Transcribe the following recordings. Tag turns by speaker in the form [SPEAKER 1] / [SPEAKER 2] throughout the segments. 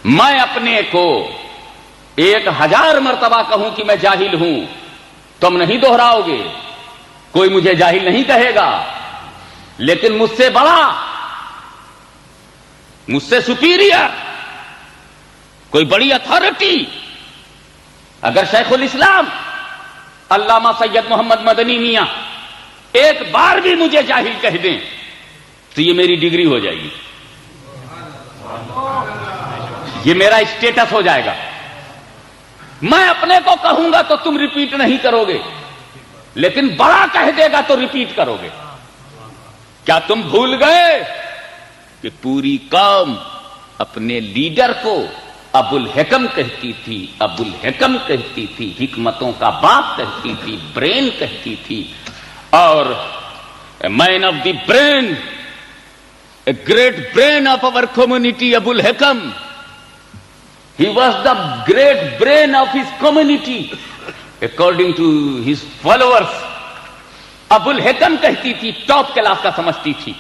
[SPEAKER 1] میں اپنے کو 1000 مرتبہ کہوں کہ میں جاہل ہوں، تم نہیں دوہراؤ گے، کوئی مجھے جاہل نہیں کہے گا، لیکن مجھ سے بڑا، مجھ سے سپیریئر کوئی بڑی اتھارٹی اگر شیخ الاسلام علامہ سید محمد مدنی میاں ایک بار بھی مجھے جاہل کہہ دیں تو یہ میری ڈگری ہو جائے گی، یہ میرا اسٹیٹس ہو جائے گا۔ میں اپنے کو کہوں گا تو تم ریپیٹ نہیں کرو گے، لیکن بڑا کہہ دے گا تو ریپیٹ کرو گے۔ کیا تم بھول گئے کہ پوری قوم اپنے لیڈر کو ابو الحکم کہتی تھی، ابو الحکم کہتی تھی، حکمتوں کا باپ کہتی تھی، برین کہتی تھی، اور man of the brain, a great brain of our community, ابو الحکم. He was the great brain of his community according to his followers. ابو الحکم کہتی تھی، ٹاپ کلاس کا سمجھتی تھی۔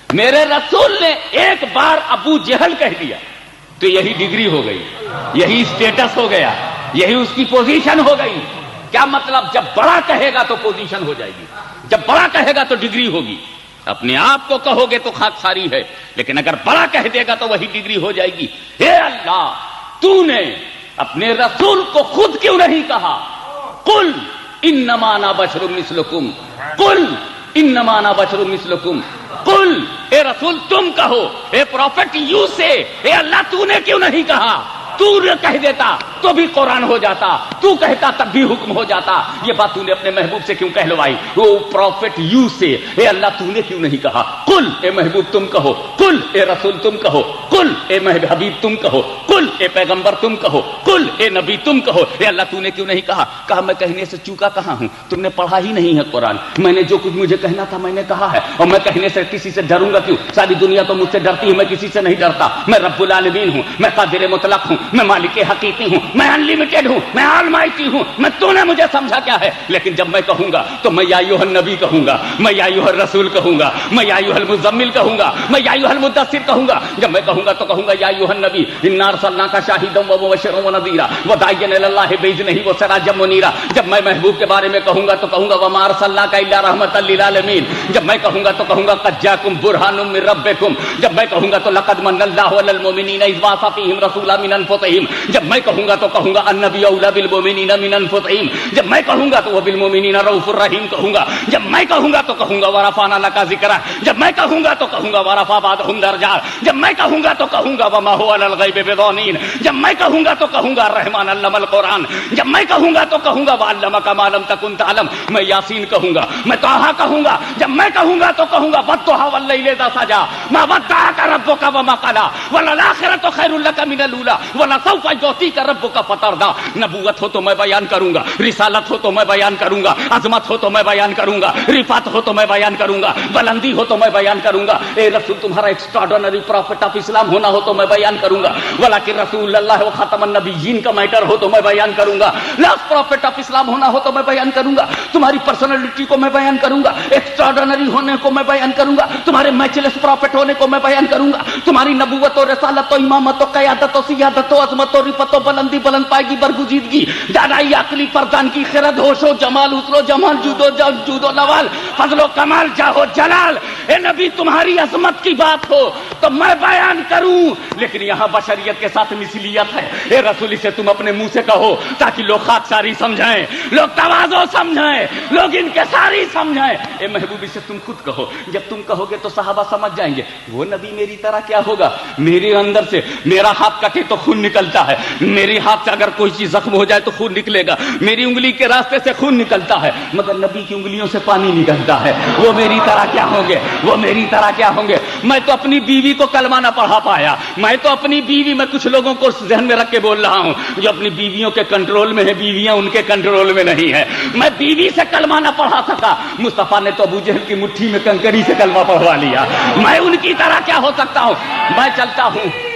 [SPEAKER 1] میرے رسول نے ایک بار ابو جہل کہہ دیا تو یہی ڈگری ہو گئی، یہی اسٹیٹس ہو گیا، یہی اس کی پوزیشن ہو گئی۔ کیا مطلب؟ جب بڑا کہے گا تو پوزیشن ہو جائے گی، جب بڑا کہے گا تو ڈگری ہوگی۔ اپنے آپ کو کہو گے تو خاکساری ہے، لیکن اگر بڑا کہہ دے گا تو وہی ڈگری ہو جائے گی۔ اے اللہ، تو نے اپنے رسول کو خود کیوں نہیں کہا قل انما انا بشر مثلکم، قل انما انا بشر مثلکم، قل، اے رسول تم کہو، اے پروفٹ یو سے، اے اللہ تو نے کیوں نہیں کہا؟ تو کہہ دیتا تو بھی قرآن ہو جاتا، تو کہتا تب بھی حکم ہو جاتا۔ یہ بات تو نے اپنے محبوب سے کیوں کہلوائی؟ وہ پروفٹ یو سے، اے اللہ تو نے کیوں نہیں کہا قل، اے محبوب تم کہو، قل، اے رسول تم کہو، قل، اے حبیب تم کہو، قل، اے پیغمبر تم کہو، قل، اے نبی تم کہو، اے اللہ تو نے کیوں نہیں کہا؟ کہا میں کہنے سے چوکا کہاں ہوں، تم نے پڑھا ہی نہیں ہے قرآن، میں نے جو کچھ مجھے کہنا تھا میں نے کہا ہے، اور میں کہنے سے کسی سے ڈروں گا کیوں؟ ساری دنیا تو مجھ سے ڈرتی ہے، میں کسی سے نہیں ڈرتا۔ میں رب العالمین ہوں، میں قادر مطلق ہوں، میں مالک حقیقی ہوں، میں انلیمیٹڈ ہوں، میں آلمائٹی ہوں، میں تو نے مجھے سمجھا کیا ہے؟ لیکن جب میں کہوں گا تو میں یا ایھا النبی کہوں گا، میں یا ایھا الرسول کہوں گا، میں یا ایھا المزمل کہوں گا، میں یا ایھا المدثر کہوں گا۔ جب میں کہوں گا تو کہوں گا یا ایھا النبی انا ارسلناک شاہدا ومبشرا ونذیرا وداعیا الی اللہ باذنہ وسراجا منیرا۔ جب میں محبوب کے بارے میں کہوں گا تو کہوں گا وما ارسلناک الا رحمۃ للعالمین۔ جب میں کہوں گا تو کہوں گا قد جاءکم برہان من ربکم۔ جب میں کہوں گا تو لقد من اللہ علی المؤمنین اذ بعث فیہم رسولا من انفسہم۔ جب میں کہوں گا تو کہوں گا النبی اولی بالمؤمنین من انفسہم۔ جب میں کہوں گا تو وہ بالمؤمنین رؤوف الرحیم کہوں گا۔ جب میں کہوں گا تو کہوں گا ورفعنا لک ذکرک۔ جب میں کہوں گا تو کہوں گا ورفع بعضهم درجات۔ جب میں کہوں گا تو کہوں گا وما هو علی الغیب بضنین۔ جب میں کہوں گا تو کہوں گا الرحمن علم القرآن۔ جب میں کہوں گا تو کہوں گا وعلمک ما لم تکن تعلم۔ میں یاسین کہوں گا، میں طٰہٰ کہوں گا۔ جب میں کہوں گا تو کہوں گا والضحیٰ واللیل اذا سجیٰ ما ودعک ربک وما قلیٰ وللآخرۃ خیر لک من الاولیٰ ولسوف یعطیک ربک فترضیٰ۔ نبوت ہو تو میں بیان کروں گا، رسالت ہو تو میں بیان کروں گا، عظمت ہو تو میں بیان کروں گا، رفعت ہو تو میں بیان کروں گا، بلندی ہو تو میں بیان کروں گا۔ اے رسول تمہارا ایکسٹراڈنری پروفٹ آف اسلام ہونا ہو تو میں بیان کروں گا، ولیکن رسول اللہ و خاتم النبیین کا میٹر ہو تو میں بیان کروں گا، لاسٹ پروفٹ آف اسلام ہونا ہو تو میں بیان کروں گا، تمہاری پرسنالٹی کو میں بیان کروں گا، ایکسٹراڈنری ہونے کو میں بیان کروں گا، تمہارے میچلیس پروفٹ ہونے کو میں بیان کروں گا، تمہاری نبوت و رسالت و امامت و قیادت و سیادت و عظمت و رفعت و بلندی بلند پائے گی برگزیدگی، دانائی عقلی پردان کی خرد ہوش و جمال حسن و جمال جود و نوال فضل و کمال جاہ و جلال۔ اے نبی تمہاری عظمت کی بات ہو تو میں بیان کروں، لیکن یہاں بشریت کے ساتھ مثلیت ہے۔ اے رسول اسے تم اپنے منہ سے کہو تاکہ لوگ خاکساری سمجھائیں، لوگ تواضع سمجھائیں، لوگ انکساری سمجھائیں۔ اے محبوب اسے تم خود کہو، جب تم کہو گے تو صحابہ سمجھ جائیں گے وہ نبی میری طرح کیا ہوگا۔ میرے اندر سے میرا ہاتھ کٹے تو خون نکلتا ہے، میری ہاتھ سے اگر کوئی چیز زخم ہو جائے تو خون نکلے گا، میری انگلی کے راستے سے خون نکلتا ہے، مگر نبی کی انگلیوں سے پانی نکلتا ہے۔ وہ میری طرح کیا ہوں گے، وہ میری طرح کیا ہوں گے۔ میں تو اپنی بیوی کو کلمہ نہ پڑھا پایا، میں تو اپنی بیوی، میں کچھ لوگوں کو ذہن میں رکھ کے بول رہا ہوں جو اپنی بیویوں کے کنٹرول میں ہے، بیویاں ان کے کنٹرول میں نہیں ہے، میں بیوی سے کلمہ نہ پڑھا سکا۔ مصطفیٰ نے تو ابو جہل کی مٹھی میں کنکری سے کلمہ پڑھوا لیا، میں ان کی طرح کیا ہو سکتا ہوں۔ میں چلتا ہوں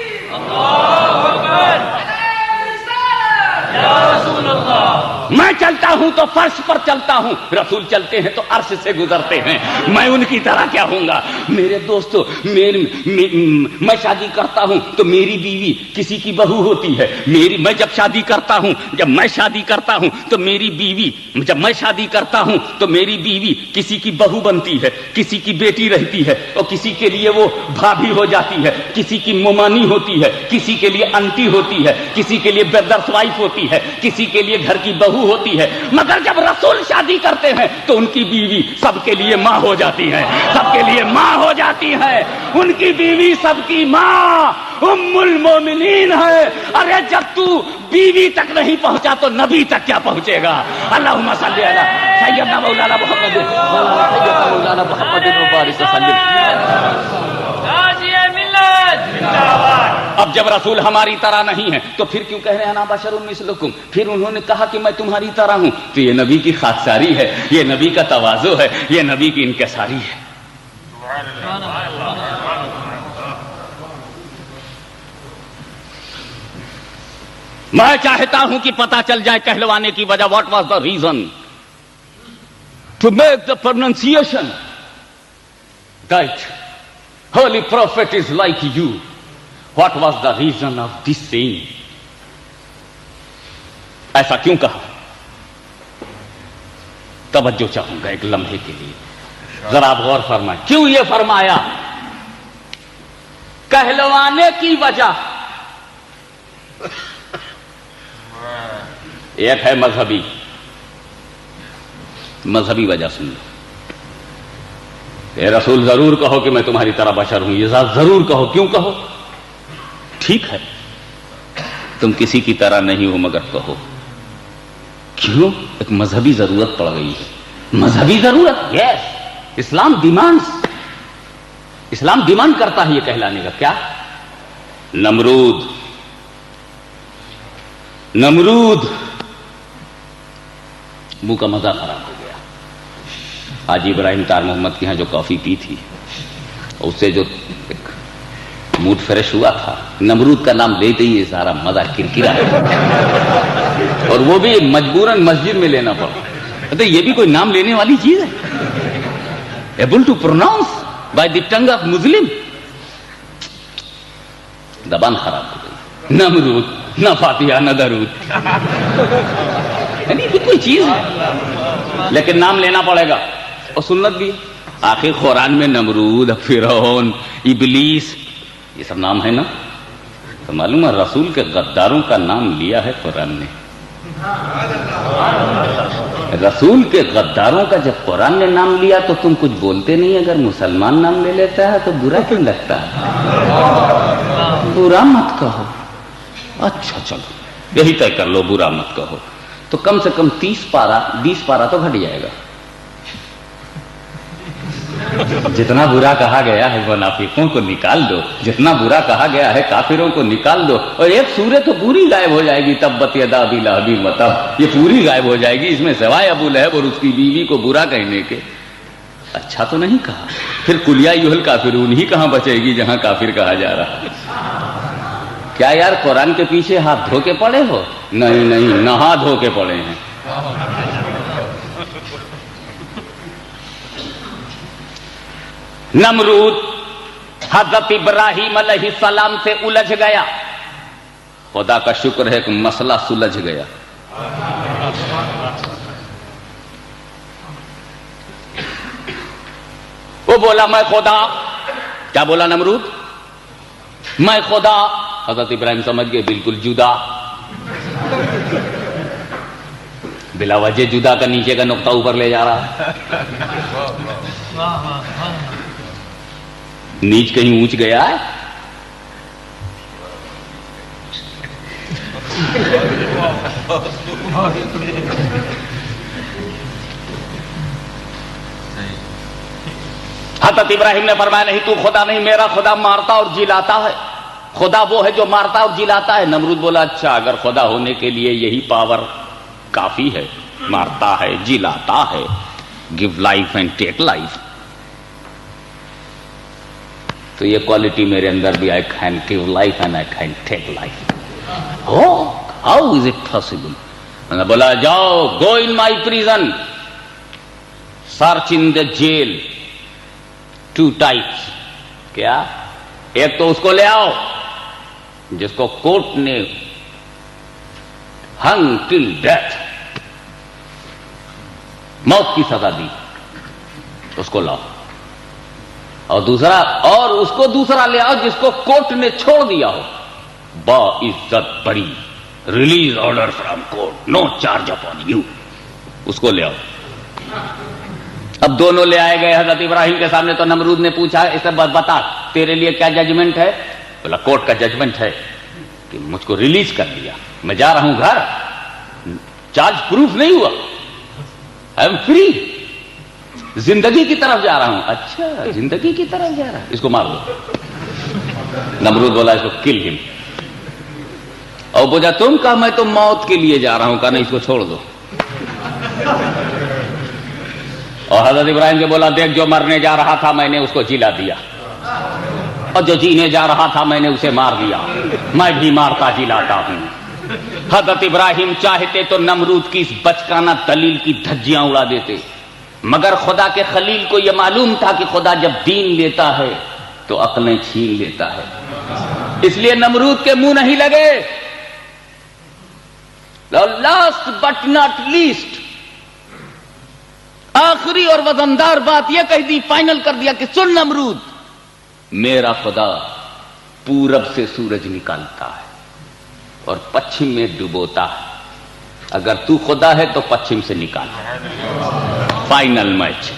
[SPEAKER 1] میں چلتا ہوں تو فرش پر چلتا ہوں، رسول چلتے ہیں تو عرش سے گزرتے ہیں، میں ان کی طرح کیا ہوں گا؟ میرے دوستو، میں شادی کرتا ہوں تو میری بیوی کسی کی بہو ہوتی ہے، میں جب شادی کرتا ہوں، جب میں شادی کرتا ہوں تو میری بیوی، جب میں شادی کرتا ہوں تو میری بیوی کسی کی بہو بنتی ہے، کسی کی بیٹی رہتی ہے، اور کسی کے لیے وہ بھابھی ہو جاتی ہے، کسی کی ممانی ہوتی ہے، کسی کے لیے انٹی ہوتی ہے، کسی کے لیے بردرس وائف ہوتی ہے، کسی کے لیے گھر کی بہو ہوتی ہے، مگر جب رسول شادی کرتے ہیں تو ان کی بیوی سب کے لیے ماں ہو جاتی ہے، سب کے لیے ماں ہو جاتی ہے، ان کی بیوی سب کی ماں ام المومنین ہے۔ ارے جب تو بیوی تک نہیں پہنچا تو نبی تک کیا پہنچے گا؟ اللہم صلی علی سیدنا مولانا محمد سیدنا مولانا محمد مبارک وسلم۔ اب جب رسول ہماری طرح نہیں ہے تو پھر کیوں کہہ رہے ہیں انا بشر مثلکم؟ پھر انہوں نے کہا کہ میں تمہاری طرح ہوں، تو یہ نبی کی خاکساری ہے، یہ نبی کا تواضع ہے، یہ نبی کی انکساری ہے۔ میں چاہتا ہوں کہ پتا چل جائے کہلوانے کی وجہ، what was the reason to make the pronunciation that holy prophet is like you, what was the reason of this saying? ایسا کیوں کہا؟ توجہ چاہوں گا ایک لمحے کے لیے، ذرا آپ غور فرمائیں کیوں یہ فرمایا؟ کہلوانے کی وجہ ایک ہے مذہبی وجہ، سن لو، اے رسول ضرور کہو کہ میں تمہاری طرح بشر ہوں، یہ ذات ضرور کہو، کیوں کہو؟ ٹھیک ہے تم کسی کی طرح نہیں ہو مگر کہو، کیوں؟ ایک مذہبی ضرورت پڑ گئی ہے، مذہبی ضرورت، یس، اسلام ڈیمانڈ کرتا ہے یہ کہلانے کا۔ کیا؟ نمرود منہ کا مزہ خراب ہو گیا، حاجی ابراہیم طاہر محمد کے یہاں جو کافی پی تھی اس سے جو موڈ فریش ہوا تھا، نمرود کا نام لیتے ہی یہ سارا مزہ کرکرا، اور وہ بھی مجبوراً مسجد میں لینا پڑا۔ تو یہ بھی کوئی نام لینے والی چیز ہے؟ Able to pronounce by the tongue of Muslim, زبان خراب ہو گئی، نمرود، نہ فاتحہ نہ درود، یعنی یہ کوئی چیز ہے، لیکن نام لینا پڑے گا، اور سنت بھی۔ آخر قرآن میں نمرود، فرعون، ابلیس، یہ سب نام ہے نا، تو معلوم ہے رسول کے غداروں کا نام لیا ہے قرآن نے۔ رسول کے غداروں کا جب قرآن نے نام لیا تو تم کچھ بولتے نہیں، اگر مسلمان نام لے لیتا ہے تو برا کیوں لگتا ہے؟ برا مت کہو، اچھا چلو یہی طے کر لو برا مت کہو، تو کم سے کم 20 پارہ تو گھٹ جائے گا۔ جتنا برا کہا گیا ہے منافقوں کو نکال دو، جتنا برا کہا گیا ہے کافروں کو نکال دو، اور ایک سورت تو پوری غائب ہو جائے گی، تبت یدا ابی لہب وتب، یہ پوری غائب ہو جائے گی، اس میں سوائے ابو لہب اور اس کی بیوی کو برا کہنے کے۔ اچھا تو نہیں کہا، پھر قل یا ایھا الکافرون ہی کہاں بچے گی جہاں کافر کہا جا رہا ہے؟ کیا یار قرآن کے پیچھے ہاتھ دھو کے پڑے ہو؟ نہیں، نہا دھو کے پڑے ہیں۔ نمرود حضرت ابراہیم علیہ السلام سے الجھ گیا، خدا کا شکر ہے کہ مسئلہ سلجھ گیا۔ وہ بولا میں خدا، کیا بولا نمرود؟ میں خدا۔ حضرت ابراہیم سمجھ گئے بالکل جدا، بلا وجہ جدا کا نیچے کا نقطہ اوپر لے جا رہا ہے، نیچ کہیں اونچ گیا ہے؟ حضرت ابراہیم نے فرمایا نہیں تو خدا نہیں، میرا خدا مارتا اور جلاتا ہے، خدا وہ ہے جو مارتا اور جلاتا ہے۔ نمرود بولا اچھا اگر خدا ہونے کے لیے یہی پاور کافی ہے، مارتا ہے جلاتا ہے، give life and take life, تو یہ کوالٹی میرے اندر بھی، I can give life and I can take life. How is it possible? نے بولا جاؤ go in my prison search in the jail 2 types. کیا؟ ایک تو اس کو لے آؤ جس کو کورٹ نے ہنگ ٹل ڈیتھ موت کی سزا دی اس کو لاؤ, اور دوسرا اور اس کو دوسرا لے آؤ جس کو کورٹ نے چھوڑ دیا ہو با عزت بری release order from court no charge upon you, اس کو لے آؤ. اب دونوں لے آئے گئے حضرت ابراہیم کے سامنے. تو نمرود نے پوچھا اس سے بتا تیرے لیے کیا ججمنٹ ہے؟ بولا کورٹ کا ججمنٹ ہے کہ مجھ کو ریلیز کر دیا, میں جا رہا ہوں گھر, چارج پروف نہیں ہوا, آئی ایم فری, زندگی کی طرف جا رہا ہوں. اچھا زندگی کی طرف جا رہا ہے, اس کو مار دو. نمرود بولا اس کو کل ہم. اور بولا تم کہا میں تو موت کے لیے جا رہا ہوں, کہا نہیں اس کو چھوڑ دو. اور حضرت ابراہیم سے بولا دیکھ جو مرنے جا رہا تھا میں نے اس کو جلا دیا, اور جو جینے جا رہا تھا میں نے اسے مار دیا, میں بھی مارتا جلاتا ہوں. حضرت ابراہیم چاہتے تو نمرود کی اس بچکانہ دلیل کی دھجیاں اڑا دیتے, مگر خدا کے خلیل کو یہ معلوم تھا کہ خدا جب دین لیتا ہے تو عقلیں چھین لیتا ہے, اس لیے نمرود کے منہ نہیں لگے. لاسٹ بٹ ناٹ لیسٹ, آخری اور وزندار بات یہ کہہ دی, فائنل کر دیا کہ سن نمرود, میرا خدا پورب سے سورج نکالتا ہے اور پچھم میں ڈبوتا ہے, اگر تو خدا ہے تو پچھم سے نکال. Final match.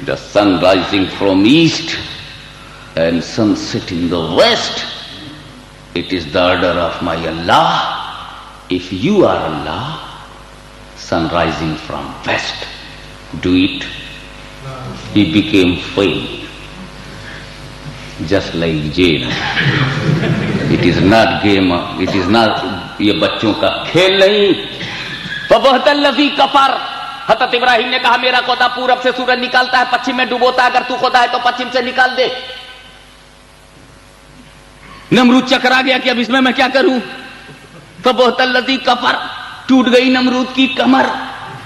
[SPEAKER 1] The sun rising from east and sun setting the west, it is the order of my Allah. If you are Allah, sun rising from west, do it. He became fail, just like jail. It is not game, it is not یہ بچوں کا کھیل نہیں. فبہت الذی کفر, حضرت ابراہیم نے کہا میرا خدا پورب سے سورج نکالتا ہے پچھم میں ڈبوتا ہے, اگر تو خدا ہے تو پچھم سے نکال دے. نمرود چکرا گیا کہ اب اس میں کیا کروں. فبہت الذی کفر, ٹوٹ گئی نمرود کی کمر,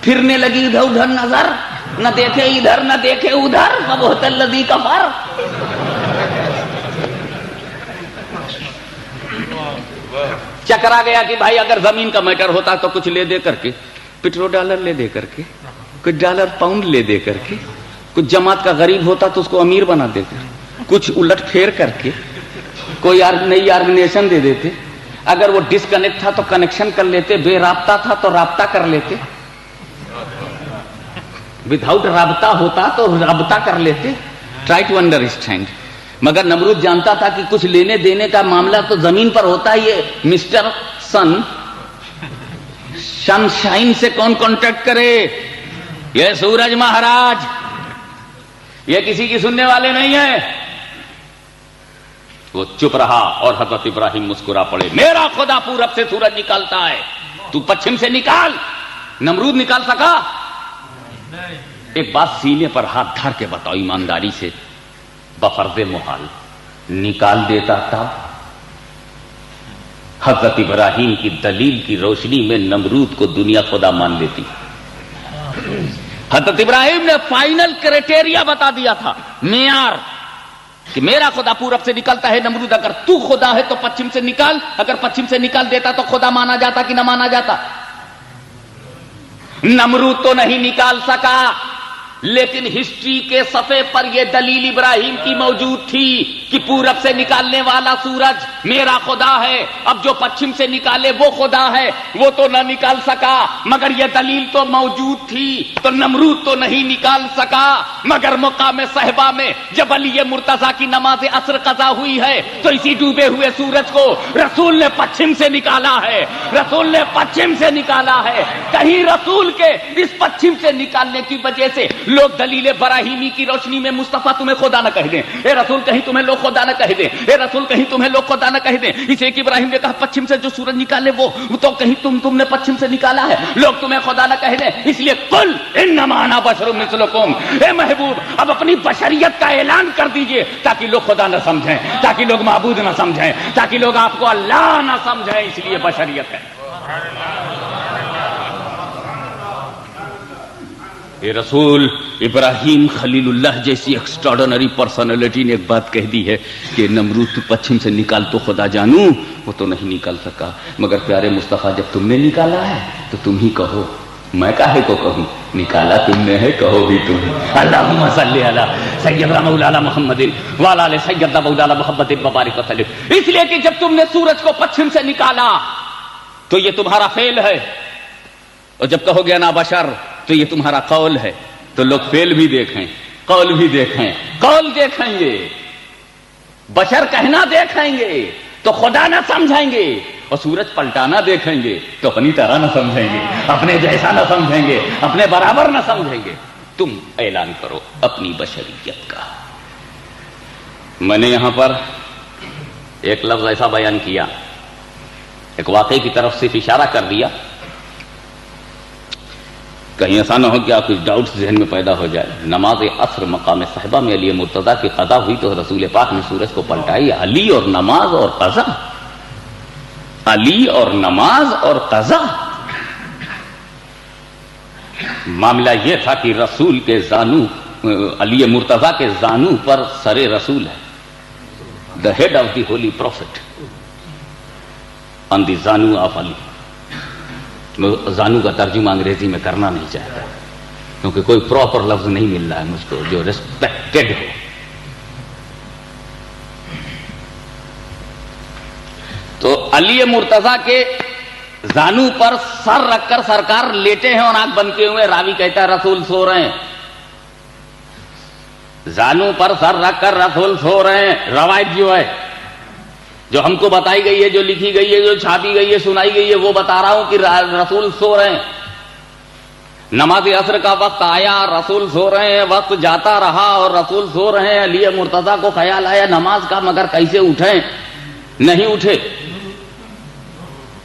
[SPEAKER 1] پھرنے لگی ادھر ادھر نظر, نہ دیکھے ادھر نہ دیکھے ادھر. فبہت الذی کفر. چکرا گیا کہ بھائی اگر زمین کا میٹر ہوتا تو کچھ لے دے کر کے, پیٹرو ڈالر لے دے کر کے, کچھ ڈالر پاؤنڈ لے دے کر کے, کچھ جماعت کا غریب ہوتا تو اس کو امیر بنا دیتے, کچھ الٹ پھیر کر کے کوئی نئی آرگنائزیشن دے دیتے. اگر وہ ڈسکنیکٹ تھا تو کنیکشن کر لیتے, بے رابطہ تھا تو رابطہ کر لیتے, وداؤٹ رابطہ ہوتا تو رابطہ کر لیتے. Try to understand. مگر نمرود جانتا تھا کہ کچھ لینے دینے کا معاملہ تو زمین پر ہوتا ہے. یہ مسٹر سن شائن سے کون کانٹیکٹ کرے, یہ سورج مہاراج, یہ کسی کی سننے والے نہیں ہیں. وہ چپ رہا اور حضرت ابراہیم مسکرا پڑے. میرا خدا پورب سے سورج نکالتا ہے, تو پچھم سے نکال. نمرود نکال سکا؟ ایک بات سینے پر ہاتھ دھر کے بتاؤ ایمانداری سے, بفرض محال نکال دیتا تھا. حضرت ابراہیم کی دلیل کی روشنی میں نمرود کو دنیا خدا مان لیتی. حضرت ابراہیم نے فائنل کرائٹیریا بتا دیا تھا, معیار, کہ میرا خدا پورب سے نکلتا ہے. نمرود اگر تو خدا ہے تو پچھم سے نکال, اگر پچھم سے نکال دیتا تو خدا مانا جاتا کہ نہ مانا جاتا. نمرود تو نہیں نکال سکا, لیکن ہسٹری کے صفحے پر یہ دلیل ابراہیم کی موجود تھی کہ پورب سے نکالنے والا سورج میرا خدا ہے. اب جو پچھم سے نکالے وہ خدا ہے, وہ تو نہ نکال سکا, مگر یہ دلیل تو موجود تھی. تو نمرود تو نہیں نکال سکا, مگر مقام صحبہ میں جب علی مرتضیٰ کی نماز عصر قضا ہوئی ہے تو اسی ڈوبے ہوئے سورج کو رسول نے پچھم سے نکالا ہے. رسول نے پچھم سے نکالا ہے. کہیں رسول کے اس پچھم سے نکالنے کی وجہ سے لوگ دلیل براہیمی کی روشنی میں مصطفیٰ تمہیں خدا نہ کہہ دیں، اے رسول کہیں تمہیں لوگ خدا نہ کہہ دیں، اے رسول کہیں تمہیں لوگ خدا نہ کہہ دیں۔ اسے کہ ابراہیم نے کہا پچھم سے جو سورج نکالے وہ تو کہیں تم نے پچھم سے نکالا ہے، لوگ تمہیں خدا نہ کہہ دیں۔ اس لیے قل انما انا بشر مثلکم، اے محبوب اب اپنی بشریت کا اعلان کر دیجئے تاکہ لوگ خدا نہ سمجھیں، تاکہ لوگ معبود نہ سمجھیں، تاکہ لوگ آپ کو اللہ نہ سمجھیں، اس لیے بشریت ہے۔ یہ رسول ابراہیم خلیل اللہ جیسی ایکسٹراڈنری پرسنالٹی نے ایک بات کہہ دی ہے کہ نمرود پچھم سے نکال تو خدا جانوں، وہ تو نہیں نکال سکا، مگر پیارے مصطفیٰ جب تم نے نکالا ہے تو تم ہی کہو، میں کاہے کو کہوں، نکالا تم نے ہے، کہو بھی تم۔ اللہم صلی علی سیدنا مولانا محمد وعلی آل سیدنا مولانا محمد وبارک وسلم۔ اس لیے کہ جب تم نے سورج کو پچھم سے نکالا تو یہ تمہارا فعل ہے، اور جب کہو گے نا بشر تو یہ تمہارا قول ہے، تو لوگ فعل بھی دیکھیں، قول بھی دیکھیں، قول دیکھیں گے، بشر کہنا دیکھیں گے تو خدا نہ سمجھیں گے، اور سورج پلٹانا دیکھیں گے تو اپنی طرح نہ سمجھیں گے، اپنے جیسا نہ سمجھیں گے، اپنے برابر نہ سمجھیں گے۔ تم اعلان کرو اپنی بشریت کا۔ میں نے یہاں پر ایک لفظ ایسا بیان کیا، ایک واقعے کی طرف صرف اشارہ کر دیا، کہیں ایسا نہ ہو کہ آپ کچھ ڈاؤٹ ذہن میں پیدا ہو جائے۔ نماز عصر مقام صحبہ میں علی مرتضیٰ کی قضا ہوئی تو رسول پاک نے سورج کو پلٹائی۔ علی اور نماز اور قضا، علی اور نماز اور قضا۔ معاملہ یہ تھا کہ رسول کے زانو، علی مرتضیٰ کے زانو پر سر رسول ہے، the head of the holy prophet on the زانو آف علی۔ زانو کا ترجمہ انگریزی میں کرنا نہیں چاہتا کیونکہ کوئی پراپر لفظ نہیں مل رہا ہے مجھ کو جو ریسپیکٹڈ ہو۔ تو علی مرتضیٰ کے زانو پر سر رکھ کر سرکار لیٹے ہیں اور آنکھ بند کیے ہوئے، راوی کہتا ہے رسول سو رہے ہیں، زانو پر سر رکھ کر رسول سو رہے ہیں۔ روایت جو ہے، جو ہم کو بتائی گئی ہے، جو لکھی گئی ہے، جو چھاپی گئی ہے، سنائی گئی ہے، وہ بتا رہا ہوں کہ رسول سو رہے ہیں۔ نماز عصر کا وقت آیا، رسول سو رہے ہیں، وقت جاتا رہا اور رسول سو رہے ہیں۔ علی مرتضیٰ کو خیال آیا نماز کا، مگر کیسے اٹھیں، نہیں اٹھے۔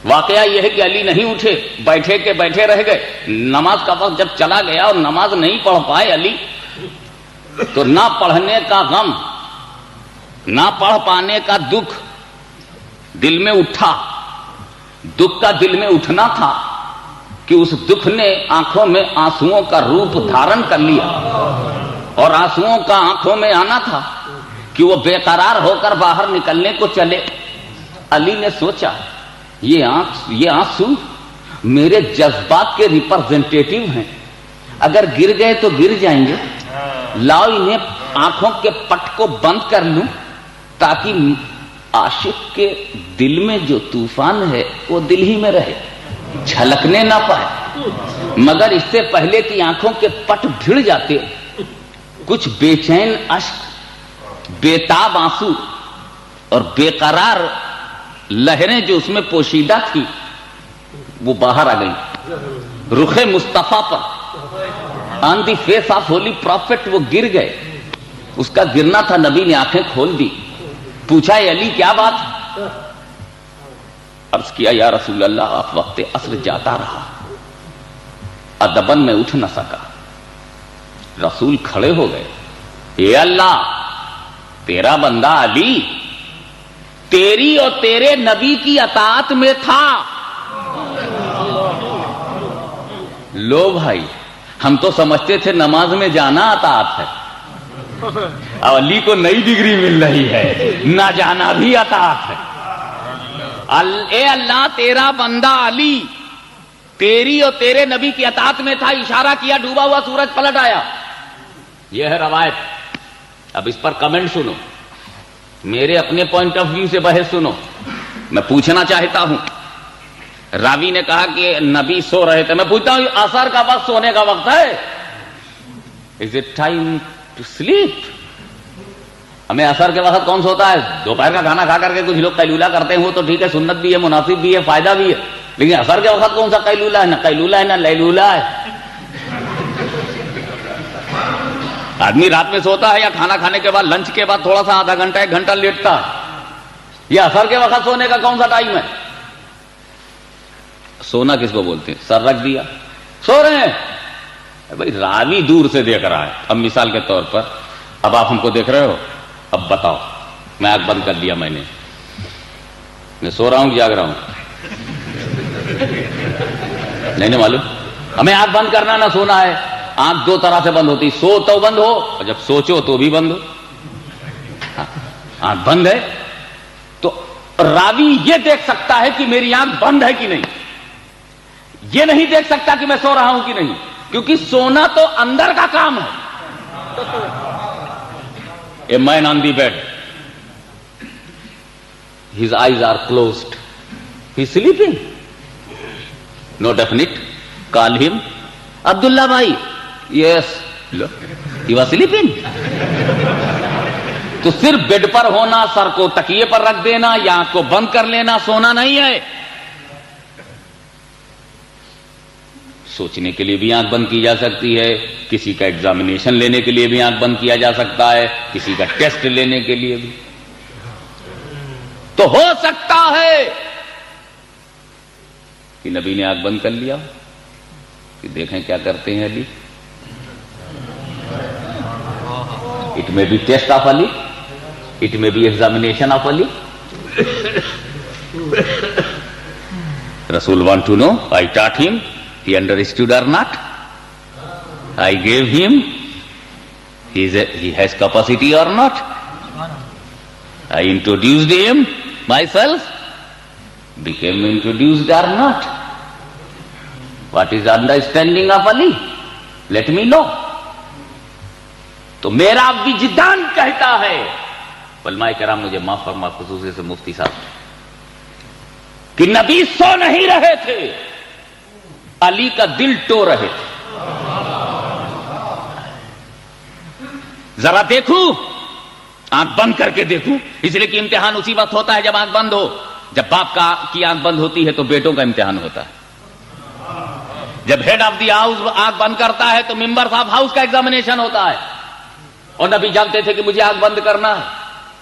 [SPEAKER 1] واقعہ یہ ہے کہ علی نہیں اٹھے، بیٹھے کے بیٹھے رہ گئے۔ نماز کا وقت جب چلا گیا اور نماز نہیں پڑھ پائے علی، تو نہ پڑھنے کا غم، نہ پڑھ پانے کا دکھ دل میں اٹھا۔ دکھ کا دل میں اٹھنا تھا کہ اس دکھ نے آنکھوں میں آنسوؤں کا روپ دھارن کر لیا، اور آنسوؤں کا آنکھوں میں آنا تھا کہ وہ بے قرار ہو کر باہر نکلنے کو چلے۔ علی نے سوچا یہ آنسو میرے جذبات کے ریپرزینٹیٹیو ہیں، اگر گر گئے تو گر جائیں گے، لاؤ انہیں آنکھوں کے پٹ کو بند کر لوں تاکہ عاشق کے دل میں جو طوفان ہے وہ دل ہی میں رہے، چھلکنے نہ پائے۔ مگر اس سے پہلے کہ آنکھوں کے پٹ بھیڑ جاتے، کچھ بے چین اشک، بےتاب آنسو اور بے قرار لہریں جو اس میں پوشیدہ تھی وہ باہر آ گئی رخ مصطفیٰ پر، on the face of holy prophet. وہ گر گئے، اس کا گرنا تھا، نبی نے آنکھیں کھول دی، پوچھا اے علی کیا بات؟ عرض کیا یا رسول اللہ آپ وقت عصر جاتا رہا، ادبن میں اٹھ نہ سکا۔ رسول کھڑے ہو گئے، اے اللہ تیرا بندہ علی تیری اور تیرے نبی کی اطاعت میں تھا۔ لو بھائی ہم تو سمجھتے تھے نماز میں جانا اطاعت ہے، اب علی کو نئی ڈگری مل رہی ہے، نہ جانا بھی اطاعت ہے۔ اے اللہ تیرا بندہ علی تیری اور تیرے نبی کی اطاعت میں تھا، اشارہ کیا، ڈوبا ہوا سورج پلٹ آیا۔ یہ ہے روایت۔ اب اس پر کمنٹ سنو، میرے اپنے پوائنٹ آف ویو سے بحث سنو۔ میں پوچھنا چاہتا ہوں، راوی نے کہا کہ نبی سو رہے تھے، میں پوچھتا ہوں عصر کا وقت سونے کا وقت ہے؟ Is it time to sleep? ہمیں عصر کے وقت کون سوتا ہے؟ دوپہر کا کھانا کھا کر کے کچھ لوگ قیلولہ کرتے ہیں، وہ تو ٹھیک ہے، سنت بھی ہے، مناسب بھی ہے، فائدہ بھی ہے، لیکن عصر کے وقت کون سا قیلولہ ہے؟ نہ قیلولہ ہے نہ لیلولہ ہے۔ آدمی رات میں سوتا ہے یا کھانا کھانے کے بعد لنچ کے بعد تھوڑا سا آدھا گھنٹہ 1 گھنٹہ لیٹتا ہے. یہ اثر کے وقت سونے کا کون سا ٹائم ہے؟ سونا کس کو بولتے ہیں؟ سر رکھ دیا سو رہے ہیں. بھائی راوی دور سے دیکھ رہا ہے. اب مثال کے طور پر اب آپ ہم کو دیکھ رہے ہو, اب بتاؤ میں آنکھ بند کر لیا, میں سو رہا ہوں کہ جاگ رہا ہوں؟ نہیں معلوم. ہمیں آنکھ بند کرنا نہ سونا ہے. آنکھ 2 طرح سے بند ہوتی, سو تو بند ہو اور جب سوچو تو بھی بند ہو. آنکھ بند ہے تو راوی یہ دیکھ سکتا ہے کہ میری آنکھ بند ہے کہ نہیں, یہ نہیں دیکھ سکتا کہ میں سو رہا ہوں کہ نہیں, کیونکہ سونا تو اندر کا کام ہے. A man on the bed, his eyes are closed, he is sleeping, no definite. Call him, Abdullah bhai. Yes, he was sleeping. تو صرف بیڈ پر ہونا, سر کو تکیے پر رکھ دینا یا آنکھ کو بند کر لینا سونا نہیں ہے. سوچنے کے لیے بھی آنکھ بند کی جا سکتی ہے, کسی کا ایگزامینیشن لینے کے لیے بھی آنکھ بند کیا جا سکتا ہے, کسی کا ٹیسٹ لینے کے لیے بھی. تو ہو سکتا ہے کہ نبی نے آنکھ بند کر لیا کہ دیکھیں کیا کرتے ہیں Ali. It may be test of Ali, it may be examination of Ali. رسول وانٹ ٹو نو, آئی ٹاٹ ہم, he understood or not. I gave him, he has capacity or not. I introduced him myself, became introduced or not. What is understanding of Ali? Let me know. تو میرا وجدان کہتا ہے, علماء کرام مجھے معاف فرما, خصوصی سے مفتی صاحب, کہ نبی سو نہیں رہے تھے, علی کا دل ٹو رہے تھے. ذرا دیکھوں, آنکھ بند کر کے دیکھوں, اس لیے کہ امتحان اسی وقت ہوتا ہے جب آنکھ بند ہو. جب باپ کی آنکھ بند ہوتی ہے تو بیٹوں کا امتحان ہوتا ہے. جب ہیڈ آف دی ہاؤس آنکھ بند کرتا ہے تو ممبرز آف ہاؤس کا ایگزامینیشن ہوتا ہے. اور نبی جانتے تھے کہ مجھے آنکھ بند کرنا ہے,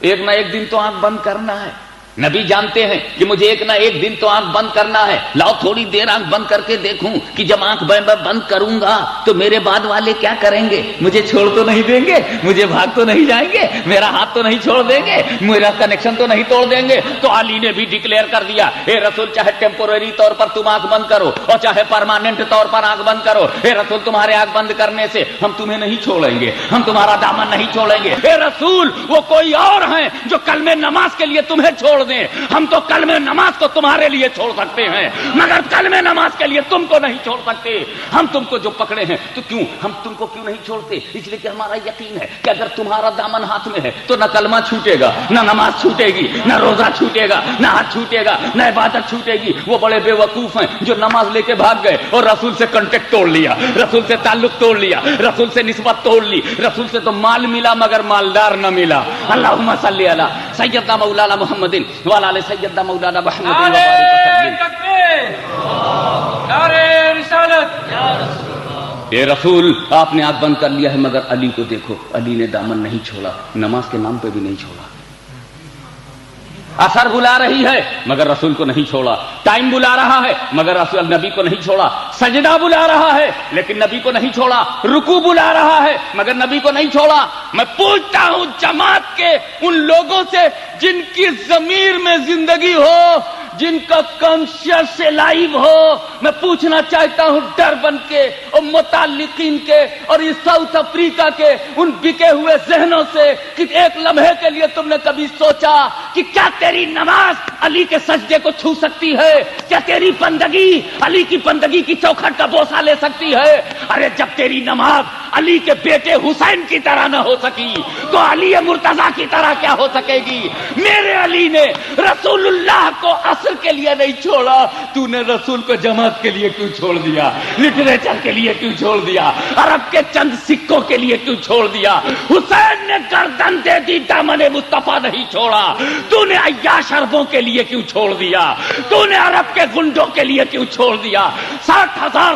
[SPEAKER 1] ایک نہ ایک دن تو آنکھ بند کرنا ہے. نبی جانتے ہیں کہ مجھے ایک نہ ایک دن تو آنکھ بند کرنا ہے. لاؤ تھوڑی دیر آنکھ بند کر کے دیکھوں کہ جب آنکھ بند کروں گا تو میرے بعد والے کیا کریں گے, مجھے چھوڑ تو نہیں دیں گے, مجھے بھاگ تو نہیں جائیں گے, میرا ہاتھ تو نہیں چھوڑ دیں گے, میرا کنیکشن تو نہیں توڑ دیں گے. تو علی نے بھی ڈکلیئر کر دیا, اے رسول چاہے ٹیمپورری طور پر تم آنکھ بند کرو اور چاہے پرماننٹ طور پر آنکھ بند کرو, اے رسول تمہارے آنکھ بند کرنے سے ہم تمہیں نہیں چھوڑیں گے, ہم تمہارا دامن نہیں چھوڑیں گے. اے رسول وہ کوئی اور ہیں جو کلمہ نماز کے لیے تمہیں چھوڑ دیں, ہم تو کلمہ نماز کو تمہارے لیے چھوڑ سکتے ہیں مگر کلمہ نماز کے لیے تم کو نہیں چھوڑ سکتے. ہم تم کو جو پکڑے ہیں تو کیوں ہم تم کو کیوں نہیں چھوڑتے؟ اس لیے کہ ہمارا یقین ہے کہ اگر تمہارا دامن ہاتھ میں ہے تو نہ کلمہ چھوٹے گا, نہ نماز چھوٹے گی, نہ روزہ چھوٹے گا, نہ ہاتھ چھوٹے گا, نہ عبادت چھوٹے گی. وہ بڑے بے وقوف ہیں جو نماز لے کے بھاگ گئے اور رسول سے کانٹیکٹ توڑ لیا, رسول سے تعلق توڑ لیا, رسول سے نسبت توڑ لی. رسول سے تو مال ملا مگر مالدار نہ ملا. اللہم صلی علی سیدنا مولانا محمد وعلی آل سیدنا مولانا محمد اے رسول آپ نے آنکھ بند کر لیا ہے مگر علی کو دیکھو, علی نے دامن نہیں چھوڑا, نماز کے نام پہ بھی نہیں چھوڑا. اثر بلا رہی ہے مگر رسول کو نہیں چھوڑا, ٹائم بلا رہا ہے مگر رسول نبی کو نہیں چھوڑا, سجدہ بلا رہا ہے لیکن نبی کو نہیں چھوڑا, رکوع بلا رہا ہے مگر نبی کو نہیں چھوڑا. میں پوچھتا ہوں جماعت کے ان لوگوں سے جن کی ضمیر میں زندگی ہو, جن کا کانشیس لائیو ہو, میں پوچھنا چاہتا ہوں ڈربن کے اور متعلقین کے اور اس ساؤتھ افریقہ کے ان بکے ہوئے ذہنوں سے کہ ایک لمحے کے لیے تم نے کبھی سوچا کہ کیا تیری نماز علی کے سجدے کو چھو سکتی ہے؟ کیا تیری بندگی علی کی بندگی کی چوکھٹ کا بوسہ لے سکتی ہے؟ ارے جب تیری نماز علی کے بیٹے حسین کی طرح نہ ہو سکی تو علی مرتضیٰ کی طرح کیا ہو سکے گی؟ میرے علی نے رسول اللہ کو عصر کے لیے نہیں چھوڑا, تو نے رسول کو جماعت کے لیے کیوں چھوڑ دیا, لٹریچر کے لیے کیوں چھوڑ دیا, عرب کے چند سکوں کے لیے کیوں چھوڑ دیا؟ حسین نے گردن دے دی, دامن مصطفیٰ نہیں چھوڑا. تو نے عیاش عربوں کے لیے کیوں چھوڑ دیا, تو نے عرب کے گنڈوں کے لیے کیوں چھوڑ دیا؟ 60,000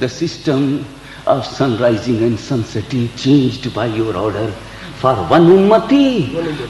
[SPEAKER 1] The system of sun rising and sun setting changed by your order for one ummati.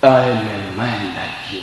[SPEAKER 1] I am a man like you.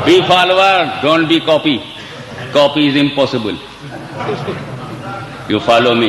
[SPEAKER 1] Be follower, don't be copy. Copy is impossible. You follow me.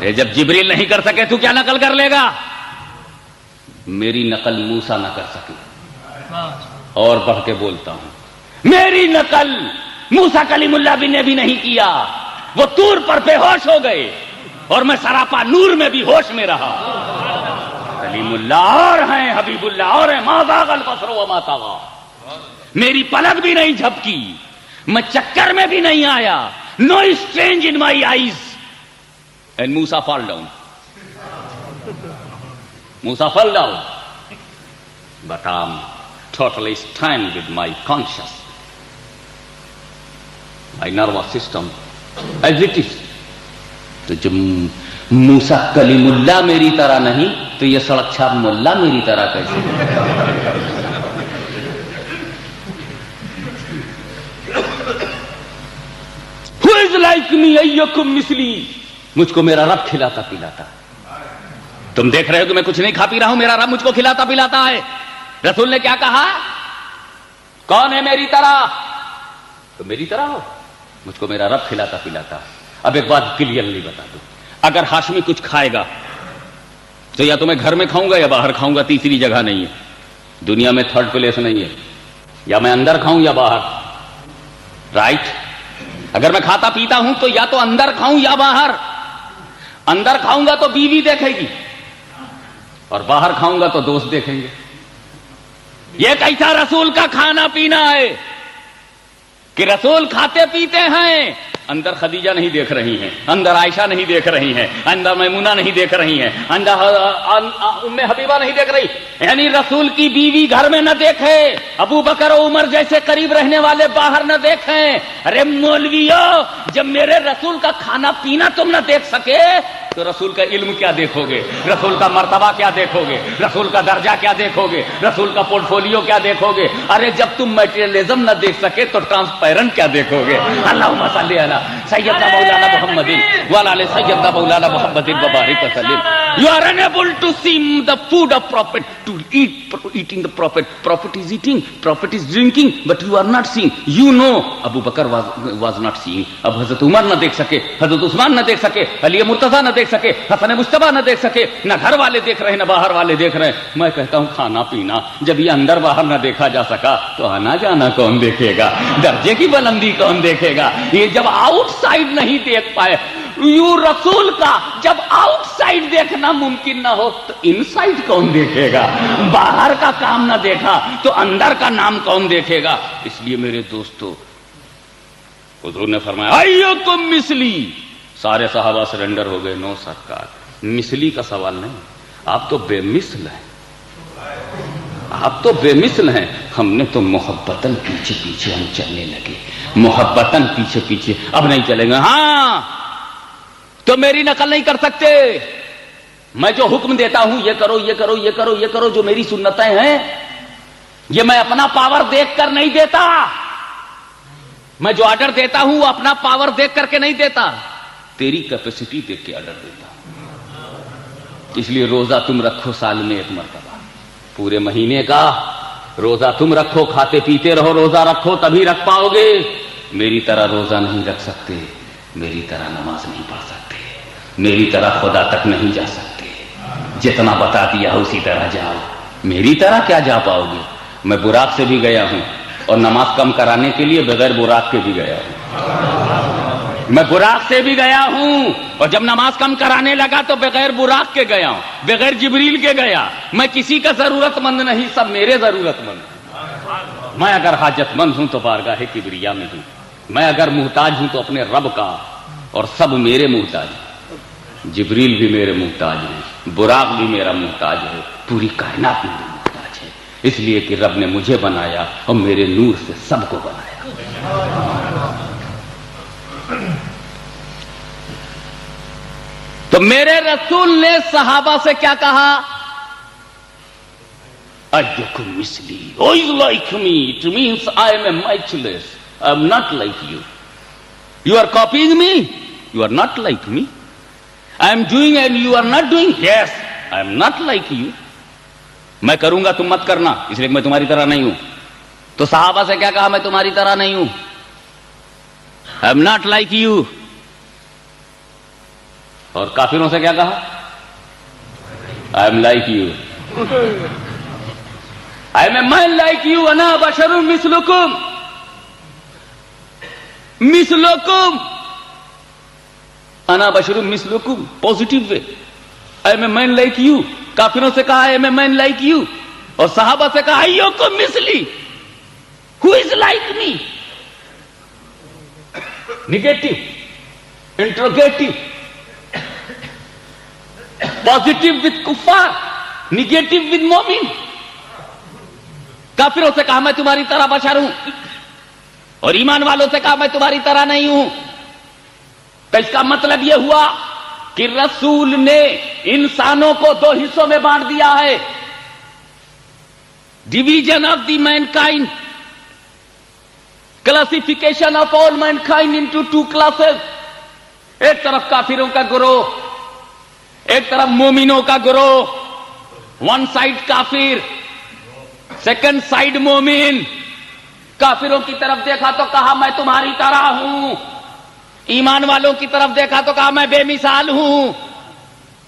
[SPEAKER 1] جب جبریل نہیں کر سکے تو کیا نقل کر لے گا؟ میری نقل موسیٰ نہ کر سکے. اور بڑھ کے بولتا ہوں، میری نقل موسیٰ کلیم اللہ نے بھی نہیں کیا. وہ طور پر بے ہوش ہو گئے اور میں سراپا نور میں بھی ہوش میں رہا. کلیم اللہ اور ہیں، حبیب اللہ اور ہیں. ما زاغ البصر وما طغى. میری پلک بھی نہیں جھپکی، میں چکر میں بھی نہیں آیا. No strange in my eyes. And Musa fall down. Musa fell down. But I'm totally stand with my conscious. My nervous system as it is. تو جب موسیٰ کلیم اللہ میری طرح نہیں تو یہ سڑک چھاپ ملا میری طرح کیسے؟ Who is like me ayyukum misli. مجھ کو میرا رب کھلاتا پلاتا. تم دیکھ رہے ہو کہ میں کچھ نہیں کھا پی رہا ہوں، میرا رب مجھ کو کھلاتا پلاتا ہے. رسول نے کیا کہا؟ کون ہے میری طرح؟ تو میری طرح ہو. مجھ کو میرا رب کھلاتا پلاتا. اب ایک بات کلیئرلی بتا دو، اگر ہاشمی کچھ کھائے گا تو یا تو میں گھر میں کھاؤں گا یا باہر کھاؤں گا، تیسری جگہ نہیں ہے. دنیا میں تھرڈ پلیس نہیں ہے. یا میں اندر کھاؤں یا باہر. رائٹ. اگر میں کھاتا پیتا ہوں تو یا تو اندر کھاؤں یا باہر. اندر کھاؤں گا تو بیوی دیکھے گی اور باہر کھاؤں گا تو دوست دیکھیں گے. یہ کیسا رسول کا کھانا پینا ہے کہ رسول کھاتے پیتے ہیں، اندر خدیجہ نہیں دیکھ رہی ہیں، اندر عائشہ نہیں دیکھ رہی ہیں، اندر میمونہ نہیں دیکھ رہی ہیں، اندر ام حبیبہ نہیں دیکھ رہی. یعنی رسول کی بیوی گھر میں نہ دیکھے، ابو بکر و عمر جیسے قریب رہنے والے باہر نہ دیکھیں. ارے مولویو، جب میرے رسول کا کھانا پینا تم نہ دیکھ سکے تو رسول کا علم کیا دیکھو گے؟ رسول کا مرتبہ کیا دیکھو گے؟ رسول کا درجہ کیا دیکھو گے؟ رسول کا پورٹ فولیو کیا دیکھو گے؟ ارے جب تم میٹیریلزم نہ دیکھ سکے تو ٹرانسپیرنٹ کیا دیکھو گے؟ اللہم صلی علی سیدنا مولانا محمد وعلی آل سیدنا مولانا محمد وبارک وسلم. You are unable to see the food of Prophet, to eating the Prophet. Prophet is eating, Prophet is drinking, but you are not seeing. You know, Abu Bakr was not seeing. اب حضرت عمر نہ دیکھ سکے، حضرت عثمان نہ دیکھ سکے، علی مرتضیٰ نہ دیکھ سکے، حسن مجتبیٰ نہ دیکھ سکے، نہ گھر والے دیکھ رہے ہیں نہ باہر والے دیکھ رہے ہیں. میں کہتا ہوں کھانا پینا جب یہ اندر باہر نہ دیکھا جا سکا تو آنا جانا کون دیکھے گا؟ درجے کی بلندی کون دیکھے گا؟ یہ جب آؤٹ سائڈ نہیں دیکھ پائے، یوں رسول کا جب آؤٹ سائڈ دیکھنا ممکن نہ ہو تو ان سائڈ کون دیکھے گا؟ باہر کا کام نہ دیکھا تو اندر کا نام کون دیکھے گا؟ اس لیے میرے دوستو، حضور نے فرمایا ایکم مثلی. سارے صحابہ سرنڈر ہو گئے. نو سرکار، مثلی کا سوال نہیں، آپ تو بے مثل ہیں، آپ تو بے مثل ہیں. ہم نے تو محبتاً پیچھے پیچھے ہم چلنے لگے، محبتاً پیچھے پیچھے. اب نہیں چلیں گے. ہاں تو میری نقل نہیں کر سکتے. میں جو حکم دیتا ہوں یہ کرو یہ کرو یہ کرو یہ کرو، جو میری سنتیں ہیں یہ میں اپنا پاور دیکھ کر نہیں دیتا. میں جو آرڈر دیتا ہوں وہ اپنا پاور دیکھ کر کے نہیں دیتا، تیری کیپیسٹی دیکھ کے آرڈر دیتا ہوں. اس لیے روزہ تم رکھو سال میں ایک مرتبہ، پورے مہینے کا روزہ تم رکھو، کھاتے پیتے رہو، روزہ رکھو تبھی رکھ پاؤ گے. میری طرح روزہ نہیں رکھ سکتے، میری طرح نماز نہیں پڑھ سکتے، میری طرح خدا تک نہیں جا سکتے. جتنا بتا دیا اسی طرح جاؤ. میری طرح کیا جا پاؤ گے؟ میں براق سے بھی گیا ہوں اور نماز کم کرانے کے لیے بغیر براق کے بھی گیا ہوں. میں براق سے بھی گیا ہوں اور جب نماز کم کرانے لگا تو بغیر براق کے گیا ہوں، بغیر جبریل کے گیا. میں کسی کا ضرورت مند نہیں، سب میرے ضرورت مند. میں اگر حاجت مند ہوں تو بارگاہ کبریا میں ہوں. میں اگر محتاج ہوں تو اپنے رب کا، اور سب میرے محتاج ہیں. جبریل بھی میرے محتاج ہیں، براق بھی میرا محتاج ہے، پوری کائنات میرے محتاج ہے. اس لیے کہ رب نے مجھے بنایا اور میرے نور سے سب کو بنایا. تو میرے رسول نے صحابہ سے کیا کہا؟ ایکم مثلی. Who is like me? It means I am a matchless. I am not like you. You are copying me? You are not like me. I am doing and you are not doing? Yes, I am not like you. میں کروں گا تم مت کرنا، اس لیے میں تمہاری طرح نہیں ہوں. تو صحابہ سے کیا کہا؟ میں تمہاری طرح نہیں ہوں. I am not like you. اور کافروں سے کیا کہا؟ I am like you, I am a man like you, انا بشر مثلکم مثلکم، انا بشر مثلکم، positive way, I am a man like you. کافروں سے کہا I am a man like you, اور صحابہ سے کہا ایوکم مثلی، he is like me. Negative, interrogative, positive with کفار، نیگیٹو وتھ مومن. کافروں سے کہا میں تمہاری طرح بشر ہوں، اور ایمان والوں سے کہا میں تمہاری طرح نہیں ہوں. تو اس کا مطلب یہ ہوا کہ رسول نے انسانوں کو دو حصوں میں بانٹ دیا ہے. Division of the mankind, classification of all mankind into two classes. ایک طرف کافروں کا گروہ، ایک طرف مومنوں کا گروہ. ون سائڈ کافر، سیکنڈ سائڈ مومن. کافروں کی طرف دیکھا تو کہا میں تمہاری طرح ہوں، ایمان والوں کی طرف دیکھا تو کہا میں بے مثال ہوں.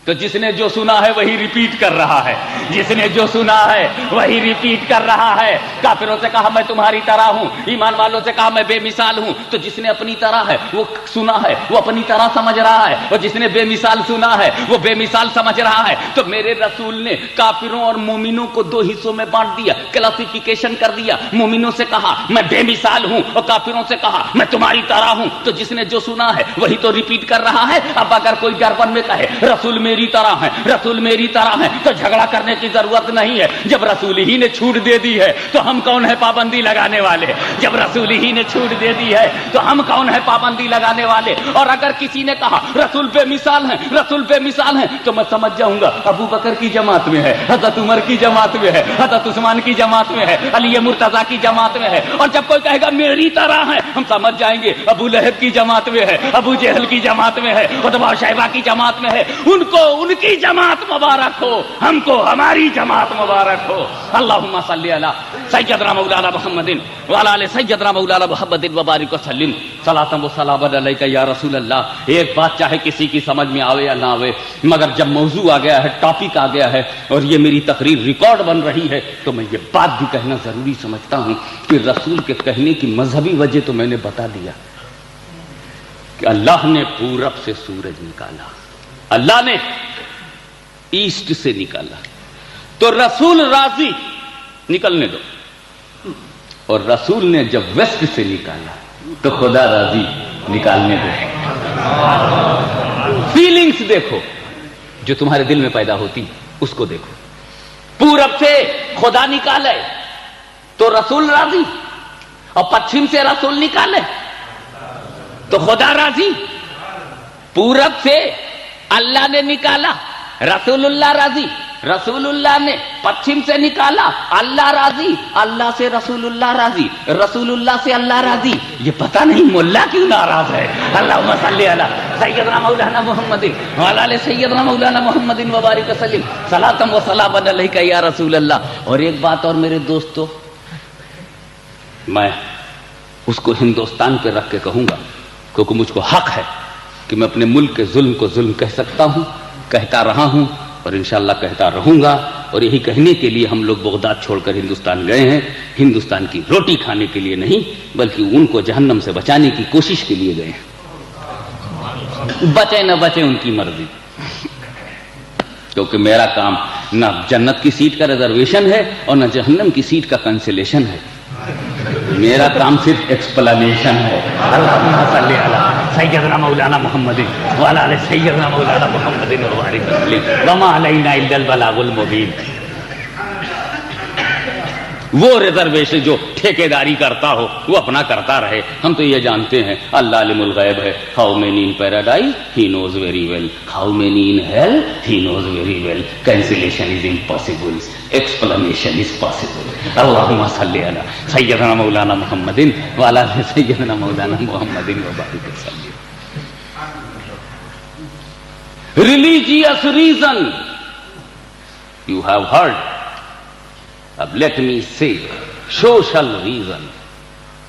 [SPEAKER 1] تو جس نے جو سنا ہے وہی ریپیٹ کر رہا ہے، جس نے جو سنا ہے وہی ریپیٹ کر رہا ہے. کافروں سے کہا میں تمہاری طرح ہوں، ایمان والوں سے کہا میں بے مثال ہوں. تو جس نے اپنی طرح ہے وہ سنا ہے، وہ اپنی طرح سمجھ رہا ہے، اور جس نے بے مثال سنا ہے وہ بے مثال سمجھ رہا ہے. تو میرے رسول نے کافروں اور مومنوں کو دو حصوں میں بانٹ دیا، کلاسیفیکیشن کر دیا. مومنوں سے کہا میں بے مثال ہوں، اور کافروں سے کہا میں تمہاری طرح ہوں. تو جس نے جو سنا ہے وہی تو ریپیٹ کر رہا ہے. اب اگر کوئی ڈربن میں کہے رسول میری طرح ہے، رسول میری طرح ہے، تو جھگڑا کرنے کی ضرورت نہیں ہے. جب رسول ہی نے چھوٹ دے دی ہے تو ہم کون ہے پابندی لگانے والے؟ جب رسول ہی نے چھوٹ دے دی ہے تو ہم کون ہے پابندی لگانے والے؟ اور اگر کسی نے کہا رسول بے مثال ہیں، رسول بے مثال ہیں، تو میں سمجھ جاؤں گا ابو بکر کی جماعت میں ہے، حضرت عمر کی جماعت میں ہے، حضرت عثمان کی جماعت میں ہے، علی مرتضیٰ کی جماعت میں ہے. اور جب کوئی کہے گا میری طرح ہے، ہم سمجھ جائیں گے ابو لہب کی جماعت میں ہے، ابو جہل کی جماعت میں ہے، عتبہ شیبہ کی جماعت میں ہے. ان کو ان کی جماعت مبارک ہو، ہم کو ہماری جماعت مبارک ہو. اللہم صلی علی سیدنا مولانا محمد وعلی آل سیدنا مولانا محمد وبارک وسلم صلاۃ و سلام علیک یا رسول اللہ. ایک بات چاہے کسی کی سمجھ میں آوے یا نہ آوے، مگر جب موضوع آ گیا ہے، ٹاپک آ گیا ہے، اور یہ میری تقریر ریکارڈ بن رہی ہے، تو میں یہ بات بھی کہنا ضروری سمجھتا ہوں کہ رسول کے کہنے کی مذہبی وجہ تو میں نے بتا دیا کہ اللہ نے پورب سے سورج نکالا، اللہ نے ایسٹ سے نکالا، تو رسول راضی نکلنے دو. اور رسول نے جب ویسٹ سے نکالا تو خدا راضی نکالنے دو. فیلنگز دیکھو جو تمہارے دل میں پیدا ہوتی اس کو دیکھو. پورب سے خدا نکالے تو رسول راضی، اور پچھم سے رسول نکالے تو خدا راضی. پورب سے اللہ نے نکالا، رسول اللہ راضی. رسول اللہ نے پچھم سے نکالا، اللہ راضی. اللہ سے رسول اللہ راضی، رسول اللہ سے اللہ راضی. یہ پتہ نہیں مولا کیوں ناراض ہے. اللہم صلی علی سیدنا مولانا محمد وعلی آل سیدنا مولانا محمد وبارک وسلم صلاۃ و سلام علیک یا رسول اللہ. اور ایک بات اور میرے دوستو، میں اس کو ہندوستان پہ رکھ کے کہوں گا، کیونکہ مجھ کو حق ہے کہ میں اپنے ملک کے ظلم کو ظلم کہہ سکتا ہوں، کہتا رہا ہوں، اور انشاءاللہ کہتا رہوں گا. اور یہی کہنے کے لیے ہم لوگ بغداد چھوڑ کر ہندوستان گئے ہیں. ہندوستان کی روٹی کھانے کے لیے نہیں، بلکہ ان کو جہنم سے بچانے کی کوشش کے لیے گئے ہیں. بچے نہ بچے ان کی مرضی، کیونکہ میرا کام نہ جنت کی سیٹ کا ریزرویشن ہے اور نہ جہنم کی سیٹ کا کنسلیشن ہے. میرا کام صرف ایکسپلینیشن ہے. اللہم صلی علی سیدنا مولانا محمد وعلی آل سیدنا مولانا محمد وبارک وسلم وما علینا الا البلاغ المبین. وہ ریزرویشن جو ٹھیکیداری کرتا ہو وہ اپنا کرتا رہے. ہم تو یہ جانتے ہیں اللہ علم الغیب ہے. How many in paradise he knows very well, how many in hell he knows very well. Cancellation is impossible, explanation is possible. اللہم صلی علی سیدنا مولانا محمد وعلی آل سیدنا مولانا محمد وبارک وسلم. Religious reason you have heard. اب let me say social reason.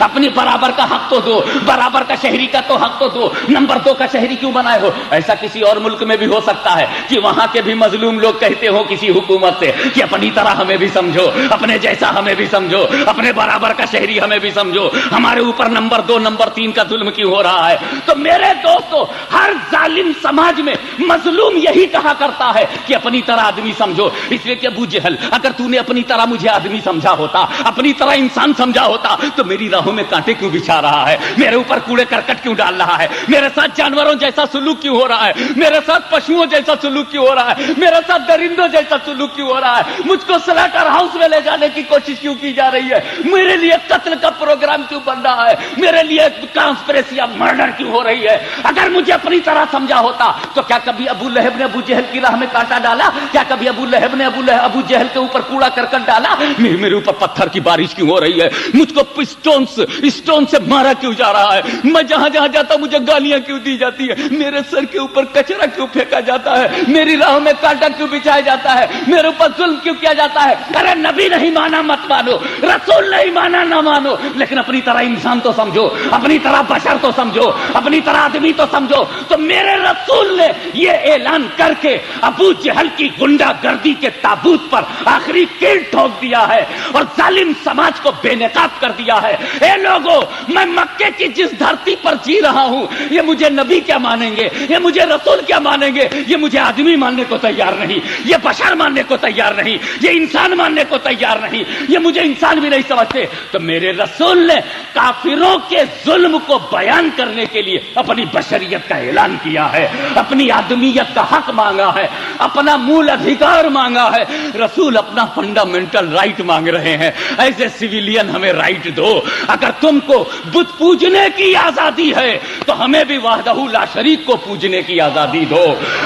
[SPEAKER 1] اپنی برابر کا حق تو دو, برابر کا شہری کا تو حق تو دو, نمبر 2 کا شہری کیوں بنائے ہو؟ ایسا کسی اور ملک میں بھی ہو سکتا ہے کہ وہاں کے بھی مظلوم لوگ کہتے ہو کسی حکومت سے کہ اپنی طرح ہمیں بھی سمجھو, اپنے جیسا ہمیں بھی سمجھو, اپنے برابر کا شہری ہمیں بھی سمجھو, ہمارے اوپر نمبر 2 نمبر 3 کا ظلم کیوں ہو رہا ہے؟ تو میرے دوستو, ہر ظالم سماج میں مظلوم یہی کہا کرتا ہے کہ اپنی طرح آدمی سمجھو. اس لیے کہ ابو جہل, اگر تو نے اپنی طرح مجھے آدمی سمجھا ہوتا, اپنی طرح انسان سمجھا ہوتا, تو میری راہوں میں کانٹے کیوں بچھا رہا ہے, میرے اوپر کوڑے کرکٹ کیوں ڈال رہا ہے, میرے ساتھ جانوروں جیسا سلوک کیوں ہو رہا ہے, میرے ساتھ پشوؤں جیسا سلوک کیوں ہو رہا ہے, میرے ساتھ درندوں جیسا سلوک کیوں ہو رہا ہے, مجھ کو سلیٹر ہاؤس میں لے جانے کی کوشش کیوں کی جا رہی ہے, میرے لیے قتل کا پروگرام کیوں بن رہا ہے, میرے لیے کانسپریسی آف مرڈر کیوں ہو رہی ہے. اگر مجھے اپنی طرح سمجھا ہوتا تو کیا کبھی ابو لہب نے ابو جہل کی راہ میں کانٹا ڈالا؟ کیا کبھی ابو لہب نے ابو جہل کے اوپر کوڑا کرکٹ ڈالا؟ میرے اوپر پتھر کی بارش کیوں ہو رہی ہے, مجھ کو اسٹون سے مارا کیوں جا رہا ہے, میں جہاں جہاں جاتا مجھے گالیاں کیوں دی جاتی ہے, میرے سر کے اوپر کچرا کیوں پھینکا جاتا ہے, میری راہوں میں کانٹا کیوں بچھایا جاتا ہے, میرے اوپر ظلم کیوں کیا جاتا ہے؟ ارے نبی نہیں مانا مت مانو, رسول نہیں مانا نہ مانو, لیکن اپنی طرح انسان تو سمجھو, اپنی طرح بشر تو سمجھو, اپنی طرح آدمی تو سمجھو. تو میرے رسول نے یہ اعلان کر کے ابو جہل کی غنڈہ گردی کے تابوت پر آخری کیل ٹھوک دیا ہے اور ظالم سماج کو بے نقاب کر دیا ہے. اے لوگوں, میں مکے کی جس دھرتی پر جی رہا ہوں, یہ مجھے نبی کیا مانیں گے, یہ مجھے رسول کیا مانیں گے, یہ مجھے آدمی ماننے کو تیار نہیں, یہ بشر ماننے کو تیار نہیں, یہ انسان ماننے کو تیار نہیں, یہ مجھے انسان بھی نہیں سمجھتے. تو میرے رسول نے کافروں کے ظلم کو بیان کرنے کے لیے اپنی بشریت کا اعلان کیا ہے, اپنی آدمیت کا حق مانگا ہے, اپنا مول ادھیکار مانگا ہے. رسول اپنا فنڈامنٹل رائٹ مانگ رہے ہیں. ایسے سویلین ہمیں رائٹ دو. اگر تم کو بت پوجنے کی آزادی ہے تو ہمیں بھی وحدہ لا شریک کو پوجنے کی آزادی دو.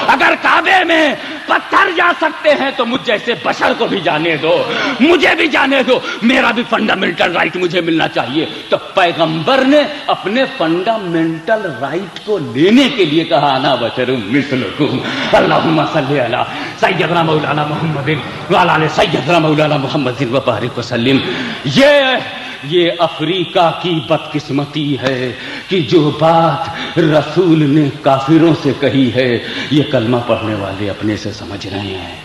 [SPEAKER 1] اگر کعبے میں پتھر جا سکتے ہیں تو مجھ جیسے بشر کو بھی جانے دو, مجھے بھی جانے دو, میرا بھی فنڈامنٹل رائٹ مجھے ملنا چاہیے. تو پیغمبر نے اپنے فنڈامنٹل رائٹ کو لینے کے لیے کہا انا بشر مثلکم. اللہم صلی علی سیدنا مولانا محمد وعلی آل سیدنا مولانا محمد وبارک وسلم. یہ افریقہ کی بدقسمتی ہے کہ جو بات رسول نے کافروں سے کہی ہے یہ کلمہ پڑھنے والے اپنے سے سمجھ رہے ہیں,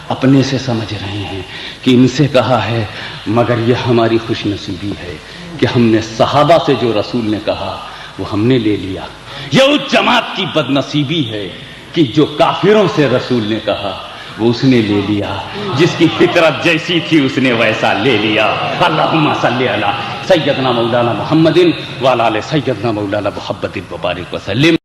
[SPEAKER 1] اپنے سے سمجھ رہے ہیں کہ ان سے کہا ہے. مگر یہ ہماری خوش نصیبی ہے کہ ہم نے صحابہ سے جو رسول نے کہا وہ ہم نے لے لیا. یہ اس جماعت کی بد نصیبی ہے کہ جو کافروں سے رسول نے کہا وہ اس نے لے لیا, جس کی فطرت جیسی تھی اس نے ویسا لے لیا. اللہم صلی علی سیدنا مولانا محمد وعلی آل سیدنا مولانا محمد وبارک وسلم.